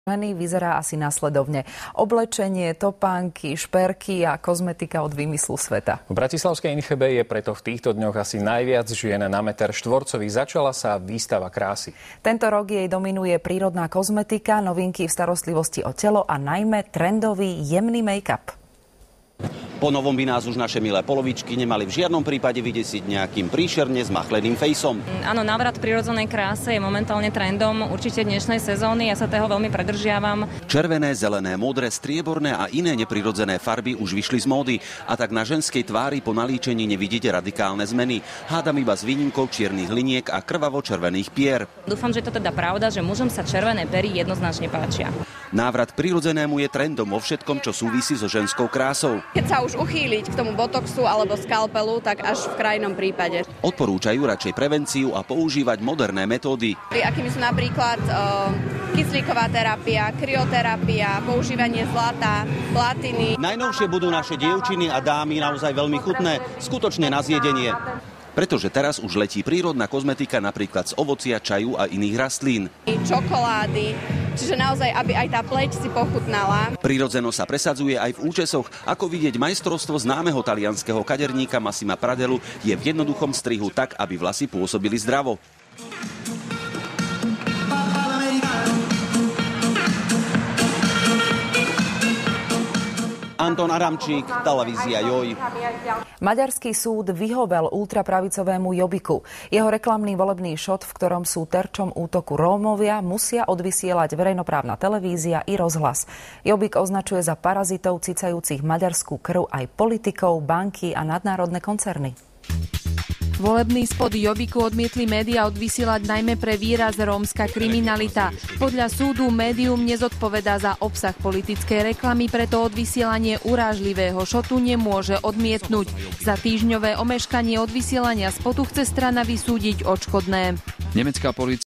Ženy vyzerá asi nasledovne. Oblečenie, topánky, šperky a kozmetika od výmyslu sveta. V bratislavskej Inchebe je preto v týchto dňoch asi najviac žien na meter štvorcový. Začala sa výstava krásy. Tento rok jej dominuje prírodná kozmetika, novinky v starostlivosti o telo a najmä trendový jemný make-up. Po novom by nás už naše milé polovičky nemali v žiadnom prípade vydesiť nejakým príšerne zmachleným fejsom. Áno, návrat prirodzenej kráse je momentálne trendom určite dnešnej sezóny. Ja sa toho veľmi predržiavam. Červené, zelené, modré, strieborné a iné neprirodzené farby už vyšli z módy. A tak na ženskej tvári po nalíčení nevidíte radikálne zmeny. Hádam iba s výnimkou čiernych liniek a krvavo-červených pier. Dúfam, že to teda pravda, že mužom sa červené pery jednoznačne páčia. Návrat k prirodzenému je trendom vo všetkom, čo súvisí so ženskou krásou. Keď sa už uchýliť k tomu botoxu alebo skalpelu, tak až v krajnom prípade. Odporúčajú radšej prevenciu a používať moderné metódy. Akými sú napríklad kyslíková terapia, kryoterapia, používanie zlata, platiny. Najnovšie budú naše dievčiny a dámy naozaj veľmi chutné, skutočne na zjedenie. Pretože teraz už letí prírodná kozmetika napríklad z ovocia, čaju a iných rastlín. Čokolády, čiže naozaj, aby aj tá pleť si pochutnala. Prírodzeno sa presadzuje aj v účesoch. Ako vidieť, majstrovstvo známeho talianskeho kaderníka Massima Pradelu je v jednoduchom strihu tak, aby vlasy pôsobili zdravo. Anton Adamčík, televízia Joj. Maďarský súd vyhovel ultrapravicovému Jobbiku. Jeho reklamný volebný šot, v ktorom sú terčom útoku Rómovia, musia odvysielať verejnoprávna televízia i rozhlas. Jobbik označuje za parazitov cicajúcich maďarskú krv aj politikov, banky a nadnárodné koncerny. Volebný spot Jobbiku odmietli médiá odvysielať najmä pre výraz rómska kriminalita. Podľa súdu médium nezodpovedá za obsah politickej reklamy, preto odvysielanie urážlivého šotu nemôže odmietnúť. Za týždňové omeškanie odvysielania spotu chce strana vysúdiť odškodné. Nemecká polícia